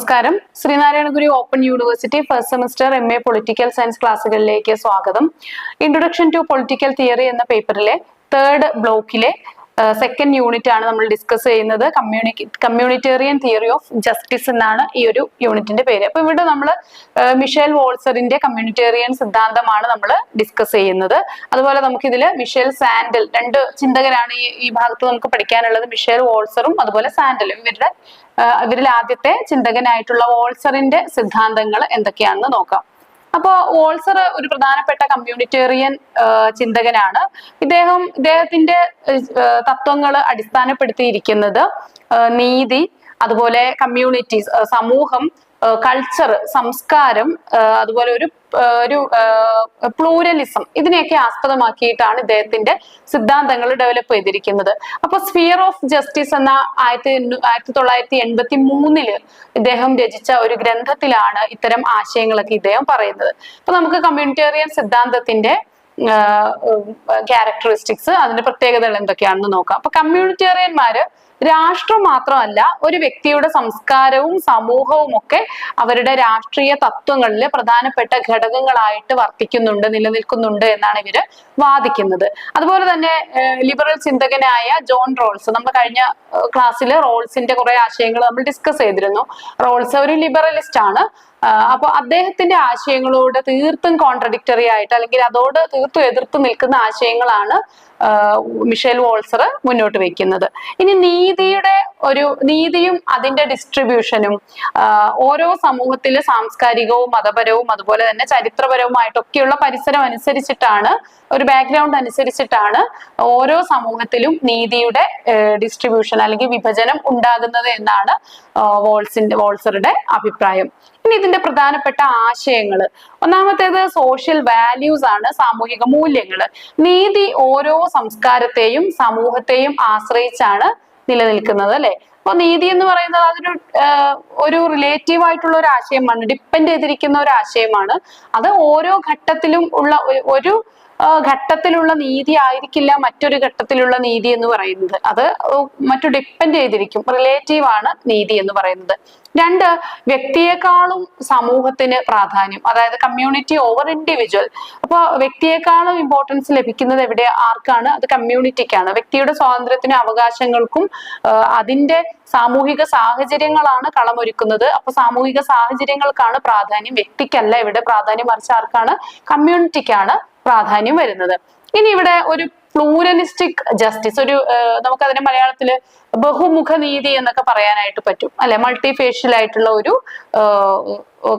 നമസ്കാരം. Sreenarayana Guru open university first semester MA political science ക്ലാസ്സുകളിലേക്ക് സ്വാഗതം. ഇൻട്രൊഡക്ഷൻ ടു പൊളിറ്റിക്കൽ തിയറി എന്ന പേപ്പറിലെ തേർഡ് ബ്ലോക്കിലെ സെക്കൻഡ് യൂണിറ്റ് ആണ് നമ്മൾ ഡിസ്കസ് ചെയ്യുന്നത്. കമ്മ്യൂണിറ്റേറിയൻ തിയറി ഓഫ് ജസ്റ്റിസ് എന്നാണ് ഈ ഒരു യൂണിറ്റിന്റെ പേര്. അപ്പൊ ഇവിടെ നമ്മൾ മിഷേൽ വോൾസറിന്റെ കമ്മ്യൂണിറ്റേറിയൻ സിദ്ധാന്തമാണ് നമ്മൾ ഡിസ്കസ് ചെയ്യുന്നത്. അതുപോലെ നമുക്കിതിൽ മിഷേൽ സാൻഡൽ, രണ്ട് ചിന്തകരാണ് ഈ ഭാഗത്ത് നമുക്ക് പഠിക്കാനുള്ളത്. മിഷേൽ വോൾസറും അതുപോലെ സാൻഡലും. ഇവരിൽ ആദ്യത്തെ ചിന്തകനായിട്ടുള്ള വോൾസറിന്റെ സിദ്ധാന്തങ്ങൾ എന്തൊക്കെയാണെന്ന് നോക്കാം. അപ്പോ വോൾസർ ഒരു പ്രധാനപ്പെട്ട കമ്മ്യൂണിറ്റേറിയൻ ചിന്തകനാണ്. ഇദ്ദേഹത്തിന്റെ തത്വങ്ങൾ അടിസ്ഥാനപ്പെടുത്തിയിരിക്കുന്നത് നീതി, അതുപോലെ കമ്മ്യൂണിറ്റീസ്, സമൂഹം, കൾച്ചർ, സംസ്കാരം, അതുപോലെ ഒരു പ്ലൂരലിസം, ഇതിനെയൊക്കെ ആസ്പദമാക്കിയിട്ടാണ് ഇദ്ദേഹത്തിന്റെ സിദ്ധാന്തങ്ങൾ ഡെവലപ്പ് ചെയ്തിരിക്കുന്നത്. അപ്പൊ സ്ഫിയർ ഓഫ് ജസ്റ്റിസ് എന്ന 1983 ഇദ്ദേഹം രചിച്ച ഒരു ഗ്രന്ഥത്തിലാണ് ഇത്തരം ആശയങ്ങളൊക്കെ ഇദ്ദേഹം പറയുന്നത്. അപ്പൊ നമുക്ക് കമ്മ്യൂണിറ്റേറിയൻ സിദ്ധാന്തത്തിന്റെ ക്യാരക്ടറിസ്റ്റിക്സ്, അതിന്റെ പ്രത്യേകതകൾ എന്തൊക്കെയാണെന്ന് നോക്കാം. അപ്പൊ കമ്മ്യൂണിറ്റേറിയന്മാര് രാഷ്ട്രം മാത്രമല്ല, ഒരു വ്യക്തിയുടെ സംസ്കാരവും സമൂഹവും ഒക്കെ അവരുടെ രാഷ്ട്രീയ തത്വങ്ങളിൽ പ്രധാനപ്പെട്ട ഘടകങ്ങളായിട്ട് വർത്തിക്കുന്നുണ്ട്, നിലനിൽക്കുന്നുണ്ട് എന്നാണ് ഇവര് വാദിക്കുന്നത്. അതുപോലെ തന്നെ ലിബറൽ ചിന്തകനായ ജോൺ റോൾസ്, നമ്മൾ കഴിഞ്ഞ ക്ലാസ്സിൽ റോൾസിന്റെ കുറെ ആശയങ്ങൾ നമ്മൾ ഡിസ്കസ് ചെയ്തിരുന്നു. റോൾസ് ഒരു ലിബറലിസ്റ്റ് ആണ്. അപ്പൊ അദ്ദേഹത്തിന്റെ ആശയങ്ങളോട് തീർത്തും കോൺട്രഡിക്ടറി ആയിട്ട്, അല്ലെങ്കിൽ അതോട് തീർത്തും എതിർത്ത് നിൽക്കുന്ന ആശയങ്ങളാണ് മിഷേൽ വോൾസർ മുന്നോട്ട് വെക്കുന്നത്. ഇനി നീതിയും അതിന്റെ ഡിസ്ട്രിബ്യൂഷനും ഓരോ സമൂഹത്തിലെ സാംസ്കാരികവും മതപരവും അതുപോലെ തന്നെ ചരിത്രപരവുമായിട്ടൊക്കെയുള്ള പരിസരം അനുസരിച്ചിട്ടാണ്, ഒരു ബാക്ക്ഗ്രൗണ്ട് അനുസരിച്ചിട്ടാണ് ഓരോ സമൂഹത്തിലും നീതിയുടെ ഡിസ്ട്രിബ്യൂഷൻ അല്ലെങ്കിൽ വിഭജനം ഉണ്ടാകുന്നത് എന്നാണ് വോൾസറുടെ അഭിപ്രായം. ഇനി ഇതിന്റെ പ്രധാനപ്പെട്ട ആശയങ്ങൾ, ഒന്നാമത്തേത് സോഷ്യൽ വാല്യൂസ് ആണ്, സാമൂഹിക മൂല്യങ്ങൾ. നീതി ഓരോ സംസ്കാരത്തെയും സമൂഹത്തെയും ആശ്രയിച്ചാണ് നിലനിൽക്കുന്നത്, അല്ലെ? അപ്പൊ നീതി എന്ന് പറയുന്നത് അതൊരു ഒരു റിലേറ്റീവ് ആയിട്ടുള്ള ഒരു ആശയമാണ്, ഡിപ്പെൻഡ് ചെയ്തിരിക്കുന്ന ഒരു ആശയമാണ്. അത് ഓരോ ഘട്ടത്തിലും ഉള്ള ഒരു ഘട്ടത്തിലുള്ള നീതി ആയിരിക്കില്ല മറ്റൊരു ഘട്ടത്തിലുള്ള നീതി എന്ന് പറയുന്നത്. അത് ഡിപ്പെൻഡ് ചെയ്തിരിക്കും, റിലേറ്റീവ് ആണ് നീതി എന്ന് പറയുന്നത്. 2, വ്യക്തിയെക്കാളും സമൂഹത്തിന് പ്രാധാന്യം, അതായത് കമ്മ്യൂണിറ്റി ഓവർ ഇൻഡിവിജ്വൽ. അപ്പൊ വ്യക്തിയെക്കാളും ഇമ്പോർട്ടൻസ് ലഭിക്കുന്നത് ആർക്കാണ്? അത് കമ്മ്യൂണിറ്റിക്കാണ്. വ്യക്തിയുടെ സ്വാതന്ത്ര്യത്തിനും അവകാശങ്ങൾക്കും അതിന്റെ സാമൂഹിക സാഹചര്യങ്ങളാണ് കളമൊരുക്കുന്നത്. അപ്പൊ സാമൂഹിക സാഹചര്യങ്ങൾക്കാണ് പ്രാധാന്യം, വ്യക്തിക്കല്ല ഇവിടെ പ്രാധാന്യം, മറിച്ച് ആർക്കാണ്? കമ്മ്യൂണിറ്റിക്കാണ് പ്രാധാന്യം വരുന്നത്. ഇനി ഇവിടെ ഒരു പ്ലൂരലിസ്റ്റിക് ജസ്റ്റിസ്, നമുക്കതിനെ മലയാളത്തില് ബഹുമുഖ നീതി എന്നൊക്കെ പറയാനായിട്ട് പറ്റും, അല്ലെ? മൾട്ടിഫേഷ്യൽ ആയിട്ടുള്ള ഒരു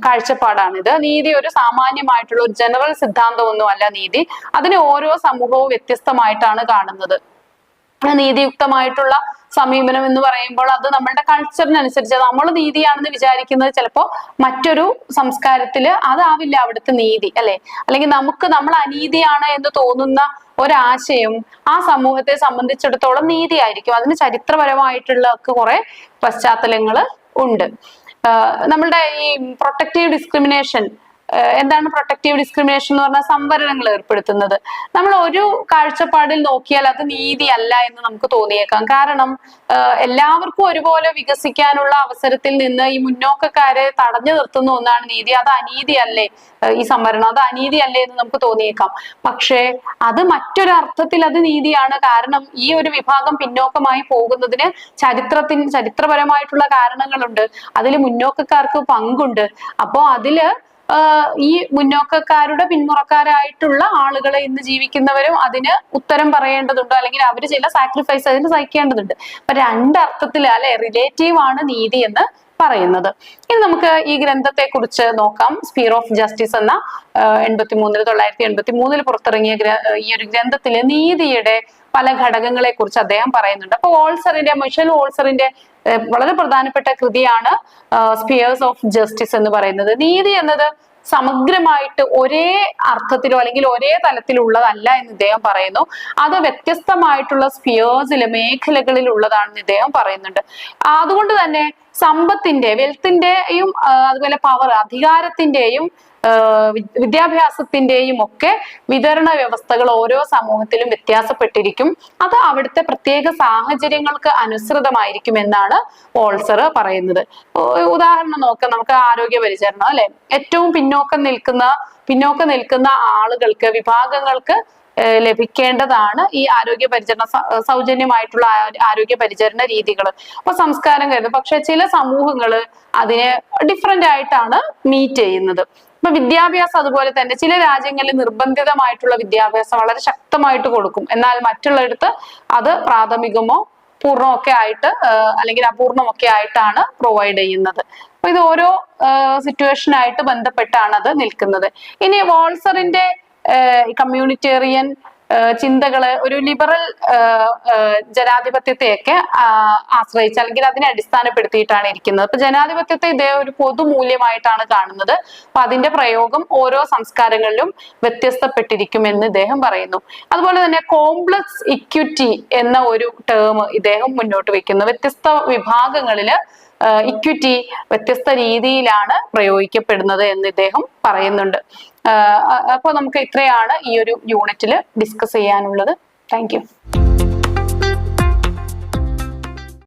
കാഴ്ചപ്പാടാണിത്. നീതി ഒരു സാമാന്യമായിട്ടുള്ള ഒരു ജനറൽ സിദ്ധാന്തമൊന്നും അല്ല നീതി. അതിനെ ഓരോ സമൂഹവും വ്യത്യസ്തമായിട്ടാണ് കാണുന്നത്. നീതിയുക്തമായിട്ടുള്ള സമീപനം എന്ന് പറയുമ്പോൾ അത് നമ്മളുടെ കൾച്ചറിനനുസരിച്ച്, നമ്മൾ നീതിയാണെന്ന് വിചാരിക്കുന്നത് ചിലപ്പോ മറ്റൊരു സംസ്കാരത്തില് അതാവില്ല അവിടുത്തെ നീതി, അല്ലെ? അല്ലെങ്കിൽ നമ്മൾ അനീതിയാണ് എന്ന് തോന്നുന്ന ഒരാശയം ആ സമൂഹത്തെ സംബന്ധിച്ചിടത്തോളം നീതിയായിരിക്കും. അതിന് ചരിത്രപരമായിട്ടുള്ള കുറെ പശ്ചാത്തലങ്ങൾ ഉണ്ട്. നമ്മളുടെ ഈ പ്രൊട്ടക്റ്റീവ് ഡിസ്ക്രിമിനേഷൻ, എന്താണ് പ്രൊട്ടക്റ്റീവ് ഡിസ്ക്രിമിനേഷൻ എന്ന് പറഞ്ഞാൽ? സംവരണങ്ങൾ ഏർപ്പെടുത്തുന്നത്. നമ്മൾ ഒരു കാഴ്ചപ്പാടിൽ നോക്കിയാൽ അത് നീതി അല്ല എന്ന് നമുക്ക് തോന്നിയേക്കാം. കാരണം എല്ലാവർക്കും ഒരുപോലെ വികസിക്കാനുള്ള അവസരത്തിൽ നിന്ന് ഈ മുന്നോക്കക്കാരെ തടഞ്ഞു നിർത്തുന്ന ഒന്നാണ് നീതി. അത് അനീതിയല്ലേ? ഈ സംവരണം അത് അനീതിയല്ലേ എന്ന് നമുക്ക് തോന്നിയേക്കാം. പക്ഷേ അത് മറ്റൊരു അർത്ഥത്തിൽ അത് നീതിയാണ്. കാരണം ഈ ഒരു വിഭാഗം പിന്നോക്കമായി പോകുന്നതിന് ചരിത്രപരമായിട്ടുള്ള കാരണങ്ങളുണ്ട്. അതിൽ മുന്നോക്കക്കാർക്ക് പങ്കുണ്ട്. അപ്പോ അതില് ഈ മുന്നോക്കക്കാരുടെ പിന്മുറക്കാരായിട്ടുള്ള ആളുകളെ ഇന്ന് ജീവിക്കുന്നവരും അതിന് ഉത്തരം പറയേണ്ടതുണ്ട്, അല്ലെങ്കിൽ അവർ ചില സാക്രിഫൈസ് അതിന് സഹിക്കേണ്ടതുണ്ട്. അപ്പൊ രണ്ടർത്ഥത്തില്, അല്ലെ, റിലേറ്റീവ് ആണ് നീതി എന്ന് പറയുന്നത്. ഇനി നമുക്ക് ഈ ഗ്രന്ഥത്തെ കുറിച്ച് നോക്കാം. സ്ഫിയർ ഓഫ് ജസ്റ്റിസ് എന്ന 1983 പുറത്തിറങ്ങിയ ഈ ഒരു ഗ്രന്ഥത്തില് നീതിയുടെ പല ഘടകങ്ങളെ കുറിച്ച് അദ്ദേഹം പറയുന്നുണ്ട്. അപ്പൊ മിഷേൽ വോൾസറിന്റെ വളരെ പ്രധാനപ്പെട്ട കൃതിയാണ് സ്ഫിയേഴ്സ് ഓഫ് ജസ്റ്റിസ് എന്ന് പറയുന്നത്. നീതി എന്നത് സമഗ്രമായിട്ട് ഒരേ അർത്ഥത്തിലോ അല്ലെങ്കിൽ ഒരേ തലത്തിലുള്ളതല്ല എന്ന് ഇദ്ദേഹം പറയുന്നു. അത് വ്യത്യസ്തമായിട്ടുള്ള സ്ഫിയേഴ്സിലെ മേഖലകളിൽ ഉള്ളതാണെന്ന് ഇദ്ദേഹം പറയുന്നുണ്ട്. അതുകൊണ്ട് തന്നെ സമ്പത്തിന്റെ, വെൽത്തിന്റെയും അതുപോലെ പവർ, അധികാരത്തിന്റെയും വിദ്യാഭ്യാസത്തിന്റെയും ഒക്കെ വിതരണ വ്യവസ്ഥകൾ ഓരോ സമൂഹത്തിലും വ്യത്യാസപ്പെട്ടിരിക്കും. അത് അവിടുത്തെ പ്രത്യേക സാഹചര്യങ്ങൾക്ക് അനുസൃതമായിരിക്കും എന്നാണ് വോൾസർ പറയുന്നത്. ഉദാഹരണം നോക്കാം, നമുക്ക് ആരോഗ്യ പരിചരണം അല്ലെ, ഏറ്റവും പിന്നോക്കം നിൽക്കുന്ന ആളുകൾക്ക്, വിഭാഗങ്ങൾക്ക് ലഭിക്കേണ്ടതാണ് ഈ ആരോഗ്യ പരിചരണ, സൗജന്യമായിട്ടുള്ള ആരോഗ്യ പരിചരണ രീതികൾ. അപ്പൊ സംസ്കാരം കരുതും. പക്ഷെ ചില സമൂഹങ്ങൾ അതിനെ ഡിഫറെന്റ് ആയിട്ടാണ് മീറ്റ് ചെയ്യുന്നത്. ഇപ്പൊ വിദ്യാഭ്യാസം അതുപോലെ തന്നെ ചില രാജ്യങ്ങളിൽ നിർബന്ധിതമായിട്ടുള്ള വിദ്യാഭ്യാസം വളരെ ശക്തമായിട്ട് കൊടുക്കും, എന്നാൽ മറ്റുള്ളിടത്ത് അത് പ്രാഥമികമോ പൂർണ്ണമൊക്കെ ആയിട്ട് അല്ലെങ്കിൽ അപൂർണമൊക്കെ ആയിട്ടാണ് പ്രൊവൈഡ് ചെയ്യുന്നത്. അപ്പൊ ഇത് ഓരോ സിറ്റുവേഷനായിട്ട് ബന്ധപ്പെട്ടാണ് അത് നിൽക്കുന്നത്. ഇനി വോൾസറിന്റെ കമ്മ്യൂണിറ്റേറിയൻ ചിന്തകള് ഒരു ലിബറൽ ജനാധിപത്യത്തെയൊക്കെ ആശ്രയിച്ച് അല്ലെങ്കിൽ അതിനെ അടിസ്ഥാനപ്പെടുത്തിയിട്ടാണ് ഇരിക്കുന്നത്. അപ്പൊ ജനാധിപത്യത്തെ ഇദ്ദേഹം ഒരു പൊതുമൂല്യമായിട്ടാണ് കാണുന്നത്. അപ്പൊ അതിന്റെ പ്രയോഗം ഓരോ സംസ്കാരങ്ങളിലും വ്യത്യസ്തപ്പെട്ടിരിക്കുമെന്ന് ഇദ്ദേഹം പറയുന്നു. അതുപോലെ തന്നെ കോംപ്ലക്സ് ഇക്വിറ്റി എന്ന ഒരു ടേം ഇദ്ദേഹം മുന്നോട്ട് വെക്കുന്നു. വ്യത്യസ്ത വിഭാഗങ്ങളില് ഇക്വിറ്റി വ്യത്യസ്ത രീതിയിലാണ് പ്രയോഗിക്കപ്പെടുന്നത് എന്ന് ഇദ്ദേഹം പറയുന്നുണ്ട്. അപ്പൊ നമുക്ക് ഇത്രയാണ് ഈ ഒരു യൂണിറ്റിൽ ഡിസ്കസ് ചെയ്യാനുള്ളത്. Thank you.